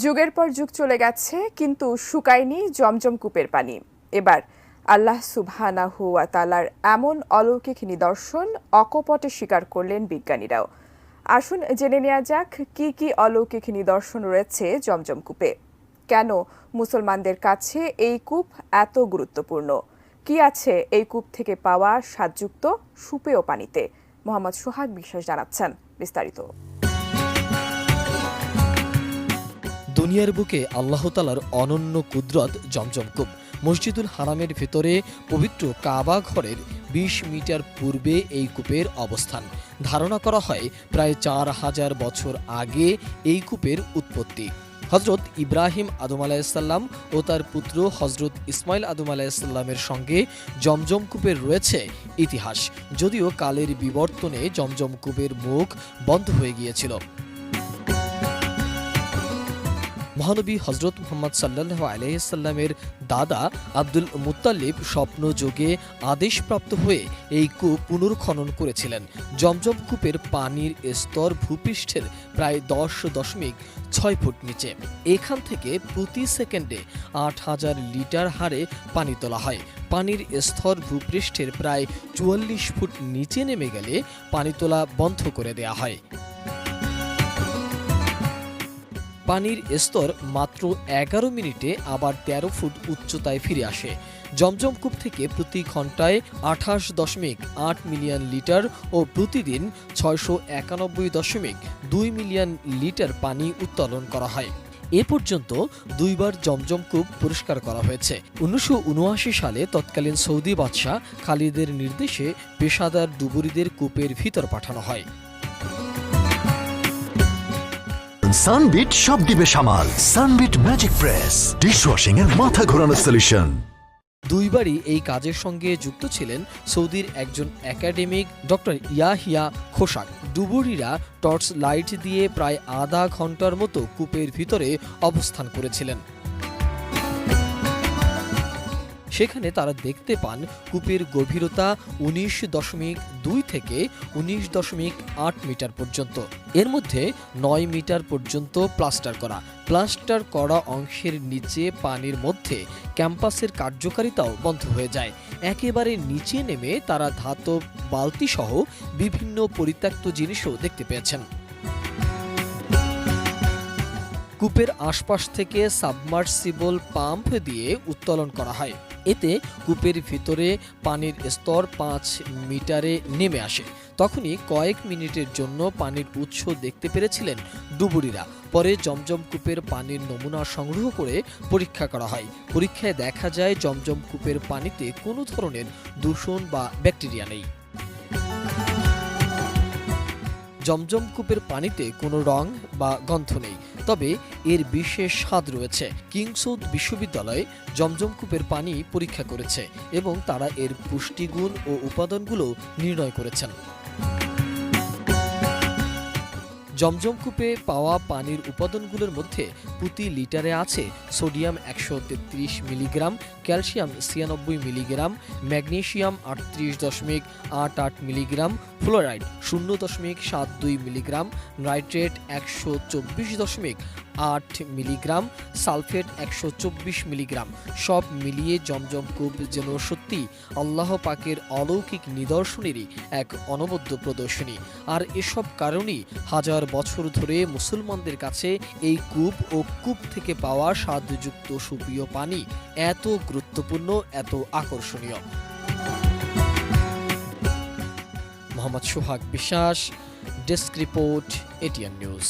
যুগের পর যুগ চলে গেছে, কিন্তু শুকায়নি জমজম কূপের পানি। এবার আল্লাহ সুবহানাহু ওয়া তাআলার এমন অলৌকিক নিদর্শন অকপটে স্বীকার করলেন বিজ্ঞানীরাও। আসুন জেনে নেওয়া যাক কি কি অলৌকিক নিদর্শন রয়েছে জমজম কূপে। কেন মুসলমানদের কাছে এই কূপ এত গুরুত্বপূর্ণ? কি আছে এই কূপ থেকে পাওয়া স্বাদযুক্ত সুপেয় পানিতে? মোহাম্মদ সোহাগ বিশ্বাস জানাচ্ছেন বিস্তারিত। দুনিয়ার বুকে আল্লাহ তাআলার অনন্য কুদরত জমজম কূপ। মসজিদুল হারামের ভেতরে পবিত্র কাবা ঘরের ২০ মিটার পূর্বে এই কূপের অবস্থান। ধারণা করা হয় প্রায় ৪,০০০ বছর আগে এই কূপের উৎপত্তি। হজরত ইব্রাহিম আদম আলাইহিসসালাম ও তার পুত্র হজরত ইসমাইল আদম আলাইহিসসালামের সঙ্গে জমজম কূপের রয়েছে ইতিহাস, যদিও কালের বিবর্তনে জমজম কূপের মুখ বন্ধ হয়ে গিয়েছিল। মহানবী হজরত মুহাম্মদ সাল্লাল্লাহু আলাইহি সাল্লামের দাদা আব্দুল মুত্তালিব স্বপ্নযোগে আদেশপ্রাপ্ত হয়ে এই কূপ পুনর্খনন করেছিলেন। জমজম কূপের পানির স্তর ভূপৃষ্ঠের প্রায় 10.6 ফুট নিচে। এখান থেকে প্রতি সেকেন্ডে ৮,০০০ লিটার হারে পানি তোলা হয়। পানির স্তর ভূপৃষ্ঠের প্রায় ৪৪ ফুট নিচে নেমে গেলে পানি তোলা বন্ধ করে দেয়া হয়। পানির স্তর মাত্র ১১ মিনিটে আবার ১৩ ফুট উচ্চতায় ফিরে আসে। জমজম কূপ থেকে প্রতি ঘন্টায় ২৮.৮ মিলিয়ন লিটার ও প্রতিদিন ৬৯১.২ মিলিয়ন লিটার পানি উত্তোলন করা হয়। এ পর্যন্ত দুইবার জমজম কূপ পরিষ্কার করা হয়েছে। ১৯৭৯ সালে তৎকালীন সৌদি বাদশাহ খালিদের নির্দেশে পেশাদার ডুবুরিদের কূপের ভিতর পাঠানো হয়। সানবিট সব দিবে সামাল। সানবিট ম্যাজিক প্রেস ডিশওয়াশিং এর মাথা ঘোরানো সলিউশন। দুইবারই এই কাজের সঙ্গে যুক্ত ছিলেন সৌদির একজন একাডেমিক ডক্টর ইয়াহিয়া খোশাক। ডুবুরিরা টর্চ লাইট দিয়ে প্রায় আধা ঘন্টার মতো কূপের ভিতরে অবস্থান করেছিলেন। সেখানে তারা দেখতে পান কূপের গভীরতা ১৯.২ থেকে ১৯.৮ মিটার পর্যন্ত। এর মধ্যে ৯ মিটার পর্যন্ত প্লাস্টার করা অংশের নিচে পানির মধ্যে ক্যাম্পাসের কার্যকারিতাও বন্ধ হয়ে যায়। একেবারে নিচে নেমে তারা ধাতব বালতি সহ বিভিন্ন পরিত্যক্ত জিনিসও দেখতে পেয়েছেন। কূপের আশপাশ থেকে সাবমার্সিবল পাম্প দিয়ে উত্তোলন করা হয়। এতে কূপের ভিতরে পানির স্তর ৫ মিটারে নেমে আসে। তখনই কয়েক মিনিটের জন্য পানির উৎস দেখতে পেরেছিলেন ডুবুরিরা। পরে জমজম কূপের পানির নমুনা সংগ্রহ করে পরীক্ষা করা হয়। পরীক্ষায় দেখা যায় জমজম কূপের পানিতে কোনো ধরনের দূষণ বা ব্যাকটেরিয়া নেই। জমজম কূপের পানিতে কোনো রং বা গন্ধ নেই, তবে এর বিশেষ স্বাদ রয়েছে। কিংসউড বিশ্ববিদ্যালয় জমজম কূপের পানি পরীক্ষা করেছে এবং তারা এর পুষ্টিগুণ ও উপাদানগুলো নির্ণয় করেছেন। জমজম কূপে পাওয়া পানির উপাদানগুলোর মধ্যে প্রতি লিটারে আছে sodium ১৩৩ milligram, calcium ৯৬ milligram, magnesium ৩৮.৮৮ milligram, fluoride ০.৭২ milligram, nitrate ১২৪.৮ milligram, sulphate ১২৪ milligram. সব মিলিয়ে জমজম কূপ যেন সত্যি আল্লাহ পাকের অলৌকিক নিদর্শনেরই এক অনবদ্য প্রদর্শনী। আর এসব কারণেই হাজার বছর ধরে মুসলমানদের কাছে এই কূপ ও কূপ থেকে পাওয়া স্বাদযুক্ত সুপেয় পানি এত গুরুত্বপূর্ণ, এত আকর্ষণীয়। মোহাম্মদ সোহাগ বিশ্বাস, ডেস্ক রিপোর্ট, এটিএন নিউজ।